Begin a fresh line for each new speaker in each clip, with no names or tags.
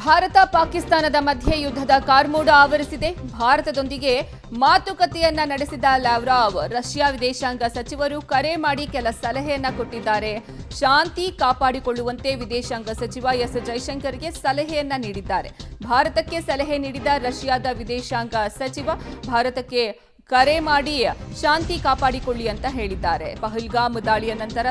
ಭಾರತ ಪಾಕಿಸ್ತಾನದ ಮಧ್ಯೆ ಯುದ್ಧದ ಕಾರ್ಮೋಡ ಆವರಿಸಿದೆ. ಭಾರತದೊಂದಿಗೆ ಮಾತುಕತೆಯನ್ನ ನಡೆಸಿದ ಲಾವ್ರಾವ್ ರಷ್ಯಾ ವಿದೇಶಾಂಗ ಸಚಿವರು ಕರೆ ಮಾಡಿ ಕೆಲ ಸಲಹೆಯನ್ನ ಕೊಟ್ಟಿದ್ದಾರೆ. ಶಾಂತಿ ಕಾಪಾಡಿಕೊಳ್ಳುವಂತೆ ವಿದೇಶಾಂಗ ಸಚಿವ ಎಸ್ ಜೈಶಂಕರ್ಗೆ ಸಲಹೆಯನ್ನ ನೀಡಿದ್ದಾರೆ. ಭಾರತಕ್ಕೆ ಸಲಹೆ ನೀಡಿದ ರಷ್ಯಾದ ವಿದೇಶಾಂಗ ಸಚಿವ ಭಾರತಕ್ಕೆ ಕರೆ ಮಾಡಿ ಶಾಂತಿ ಕಾಪಾಡಿಕೊಳ್ಳಿ ಅಂತ ಹೇಳಿದ್ದಾರೆ. ಪಹಲ್ಗಾಮ್ ದಾಳಿಯ ನಂತರ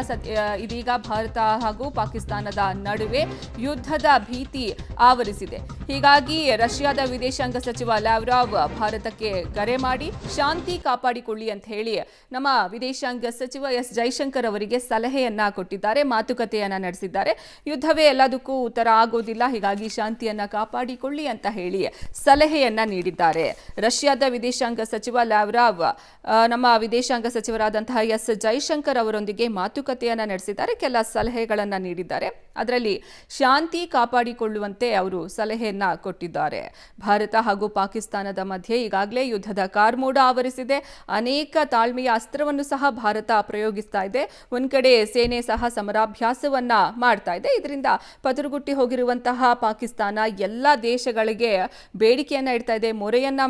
ಇದೀಗ ಭಾರತ ಹಾಗೂ ಪಾಕಿಸ್ತಾನದ ನಡುವೆ ಯುದ್ಧದ ಭೀತಿ ಆವರಿಸಿದೆ. ಹೀಗಾಗಿ ರಷ್ಯಾದ ವಿದೇಶಾಂಗ ಸಚಿವ ಲಾವ್ರಾವ್ ಭಾರತಕ್ಕೆ ಕರೆ ಮಾಡಿ ಶಾಂತಿ ಕಾಪಾಡಿಕೊಳ್ಳಿ ಅಂತ ಹೇಳಿ ನಮ್ಮ ವಿದೇಶಾಂಗ ಸಚಿವ ಎಸ್ ಜೈಶಂಕರ್ ಅವರಿಗೆ ಸಲಹೆಯನ್ನ ಕೊಟ್ಟಿದ್ದಾರೆ. ಮಾತುಕತೆಯನ್ನ ನಡೆಸಿದ್ದಾರೆ. ಯುದ್ಧವೇ ಎಲ್ಲದಕ್ಕೂ ಉತ್ತರ ಆಗೋದಿಲ್ಲ, ಹೀಗಾಗಿ ಶಾಂತಿಯನ್ನ ಕಾಪಾಡಿಕೊಳ್ಳಿ ಅಂತ ಹೇಳಿ ಸಲಹೆಯನ್ನ ನೀಡಿದ್ದಾರೆ. ರಷ್ಯಾದ ವಿದೇಶಾಂಗ ಸಚಿವ ಲಾವ್ರಾವ್ ನಮ್ಮ ವಿದೇಶಾಂಗ ಸಚಿವರಾದಂತಹ ಎಸ್ ಜೈಶಂಕರ್ ಅವರೊಂದಿಗೆ ಮಾತುಕತೆಯನ್ನ ನಡೆಸಿದ್ದಾರೆ. ಕೆಲ ಸಲಹೆಗಳನ್ನ ನೀಡಿದ್ದಾರೆ. ಅದರಲ್ಲಿ ಶಾಂತಿ ಕಾಪಾಡಿಕೊಳ್ಳುವಂತೆ ಅವರು ಸಲಹೆಯನ್ನ ಕೊಟ್ಟಿದ್ದಾರೆ. ಭಾರತ ಹಾಗೂ ಪಾಕಿಸ್ತಾನದ ಮಧ್ಯೆ ಈಗಾಗಲೇ ಯುದ್ಧದ ಕಾರ್ಮೋಡ ಆವರಿಸಿದೆ. ಅನೇಕ ತಾಳ್ಮೆಯ ಅಸ್ತ್ರವನ್ನು ಸಹ ಭಾರತ ಪ್ರಯೋಗಿಸ್ತಾ ಇದೆ. ಒಂದ್ ಕಡೆ ಸೇನೆ ಸಹ ಸಮರಾಭ್ಯಾಸವನ್ನ ಮಾಡ್ತಾ ಇದೆ. ಇದರಿಂದ ಪದುರುಗುಟ್ಟಿ ಹೋಗಿರುವಂತಹ ಪಾಕಿಸ್ತಾನ ಎಲ್ಲ ದೇಶಗಳಿಗೆ ಬೇಡಿಕೆಯನ್ನ ಇಡ್ತಾ ಇದೆ, ಮೊರೆಯನ್ನ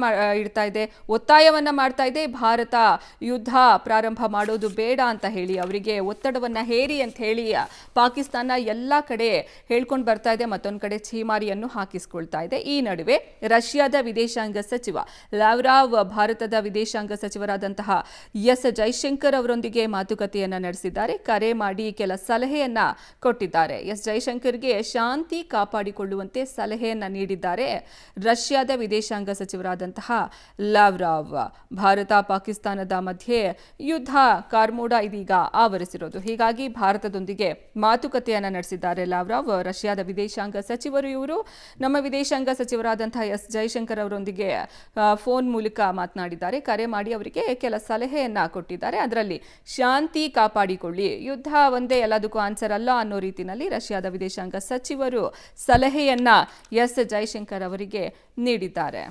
ಇಡ್ತಾ ಇದೆ, ಒತ್ತಾಯವನ್ನ ಮಾಡ್ತಾ ಇದೆ. ಭಾರತ ಯುದ್ಧ ಪ್ರಾರಂಭ ಮಾಡೋದು ಬೇಡ ಅಂತ ಹೇಳಿ ಅವರಿಗೆ ಒತ್ತಡವನ್ನ ಹೇರಿ ಅಂತ ಹೇಳಿ ಪಾಕಿಸ್ತಾನ ಎಲ್ಲ ಕಡೆ ಹೇಳ್ಕೊಂಡು ಬರ್ತಾ ಇದೆ. ಮತ್ತೊಂದು ಕಡೆ ಛೀಮಾರಿಯನ್ನು ಹಾಕಿಸ್ಕೊಳ್ತಾ ಇದೆ. ಈ ನಡುವೆ ರಷ್ಯಾದ ವಿದೇಶಾಂಗ ಸಚಿವ ಲಾವ್ರಾವ್ ಭಾರತದ ವಿದೇಶಾಂಗ ಸಚಿವರಾದಂತಹ ಎಸ್ ಜೈಶಂಕರ್ ಅವರೊಂದಿಗೆ ಮಾತುಕತೆಯನ್ನ ನಡೆಸಿದ್ದಾರೆ. ಕರೆ ಮಾಡಿ ಕೆಲ ಸಲಹೆಯನ್ನ ಕೊಟ್ಟಿದ್ದಾರೆ. ಎಸ್ ಜೈಶಂಕರ್ಗೆ ಶಾಂತಿ ಕಾಪಾಡಿಕೊಳ್ಳುವಂತೆ ಸಲಹೆಯನ್ನ ನೀಡಿದ್ದಾರೆ ರಷ್ಯಾದ ವಿದೇಶಾಂಗ ಸಚಿವರಾದಂತಹ ಲಾವ್ರಾವ್. ಭಾರತ ಪಾಕಿಸ್ತಾನದ ಮಧ್ಯೆ ಯುದ್ಧ ಕಾರ್ಮೋಡ ಇದೀಗ ಆವರಿಸಿರೋದು. ಹೀಗಾಗಿ ಭಾರತದೊಂದಿಗೆ ಮಾತುಕತೆಯನ್ನ ನಡೆಸಿದ್ದಾರೆ ಲಾವ್ರಾವ್. ರಷ್ಯಾದ ವಿದೇಶಾಂಗ ಸಚಿವರು ಇವರು ನಮ್ಮ ವಿದೇಶಾಂಗ ಸಚಿವರಾದಂತಹ ಎಸ್ ಜೈಶಂಕರ್ ಅವರೊಂದಿಗೆ ಫೋನ್ ಮೂಲಕ ಮಾತನಾಡಿದ್ದಾರೆ. ಕರೆ ಮಾಡಿ ಅವರಿಗೆ ಕೆಲ ಸಲಹೆಯನ್ನ ಕೊಟ್ಟಿದ್ದಾರೆ. ಅದರಲ್ಲಿ ಶಾಂತಿ ಕಾಪಾಡಿಕೊಳ್ಳಿ, ಯುದ್ಧ ಒಂದೇ ಎಲ್ಲದಕ್ಕೂ ಆನ್ಸರ್ ಅಲ್ಲ ಅನ್ನೋ ರೀತಿಯಲ್ಲಿ ರಷ್ಯಾದ ವಿದೇಶಾಂಗ ಸಚಿವರು ಸಲಹೆಯನ್ನ ಎಸ್ ಜೈಶಂಕರ್ ಅವರಿಗೆ ನೀಡಿದ್ದಾರೆ.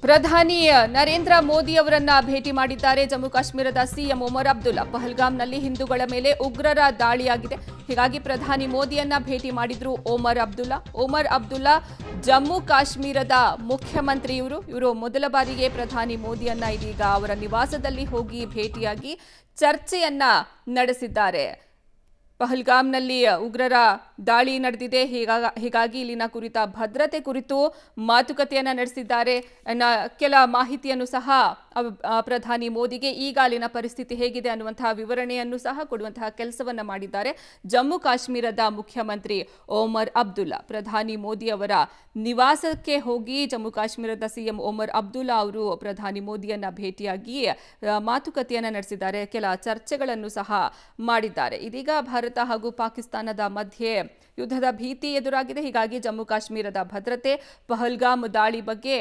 ಪ್ರಧಾನಿ ನರೇಂದ್ರ ಮೋದಿ ಅವರನ್ನ ಭೇಟಿ ಮಾಡಿದ್ದಾರೆ ಜಮ್ಮು ಕಾಶ್ಮೀರದ ಸಿಎಂ ಒಮರ್ ಅಬ್ದುಲ್ಲಾ. ಪಹಲ್ಗಾಮ್ನಲ್ಲಿ ಹಿಂದೂಗಳ ಮೇಲೆ ಉಗ್ರರ ದಾಳಿಯಾಗಿದೆ. ಹೀಗಾಗಿ ಪ್ರಧಾನಿ ಮೋದಿಯನ್ನ ಭೇಟಿ ಮಾಡಿದ್ರು ಒಮರ್ ಅಬ್ದುಲ್ಲಾ ಜಮ್ಮು ಕಾಶ್ಮೀರದ ಮುಖ್ಯಮಂತ್ರಿ. ಇವರು ಮೊದಲ ಬಾರಿಗೆ ಪ್ರಧಾನಿ ಮೋದಿಯನ್ನ ಇದೀಗ ಅವರ ನಿವಾಸದಲ್ಲಿ ಹೋಗಿ ಭೇಟಿಯಾಗಿ ಚರ್ಚೆಯನ್ನ ನಡೆಸಿದ್ದಾರೆ. ಪಹಲ್ಗಾಮ್ನಲ್ಲಿ ಉಗ್ರರ ದಾಳಿ ನಡೆದಿದೆ. ಹೀಗಾಗಿ ಇಲ್ಲಿನ ಕುರಿತ ಭದ್ರತೆ ಕುರಿತು ಮಾತುಕತೆಯನ್ನ ನಡೆಸಿದ್ದಾರೆ. ಕೆಲ ಮಾಹಿತಿಯನ್ನು ಸಹ ಪ್ರಧಾನಿ ಮೋದಿಗೆ ಈಗ ಅಲ್ಲಿನ ಪರಿಸ್ಥಿತಿ ಹೇಗಿದೆ ಅನ್ನುವಂತಹ ವಿವರಣೆಯನ್ನು ಸಹ ಕೊಡುವಂತಹ ಕೆಲಸವನ್ನ ಮಾಡಿದ್ದಾರೆ ಜಮ್ಮು ಕಾಶ್ಮೀರದ ಮುಖ್ಯಮಂತ್ರಿ ಒಮರ್ ಅಬ್ದುಲ್ಲಾ. ಪ್ರಧಾನಿ ಮೋದಿ ಅವರ ನಿವಾಸಕ್ಕೆ ಹೋಗಿ ಜಮ್ಮು ಕಾಶ್ಮೀರದ ಸಿಎಂ ಒಮರ್ ಅಬ್ದುಲ್ಲಾ ಅವರು ಪ್ರಧಾನಿ ಮೋದಿಯನ್ನ ಭೇಟಿಯಾಗಿ ಮಾತುಕತೆಯನ್ನ ನಡೆಸಿದ್ದಾರೆ. ಕೆಲ ಚರ್ಚೆಗಳನ್ನು ಸಹ ಮಾಡಿದ್ದಾರೆ. ಇದೀಗ ಭಾರತ ಹಾಗೂ ಪಾಕಿಸ್ತಾನದ ಮಧ್ಯೆ ಯುದ್ಧದ ಭೀತಿ ಎದುರಾಗಿದೆ. ಹೀಗಾಗಿ ಜಮ್ಮು ಕಾಶ್ಮೀರದ ಭದ್ರತೆ, ಪಹಲ್ಗಾಮ್ ದಾಳಿ ಬಗ್ಗೆ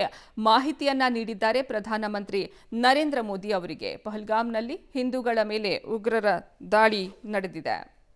ಮಾಹಿತಿಯನ್ನ ನೀಡಿದ್ದಾರೆ ಪ್ರಧಾನಮಂತ್ರಿ ನರೇಂದ್ರ ಮೋದಿ ಅವರಿಗೆ. ಪಹಲ್ಗಾಮ್ನಲ್ಲಿ ಹಿಂದೂಗಳ ಮೇಲೆ ಉಗ್ರರ ದಾಳಿ ನಡೆದಿದೆ.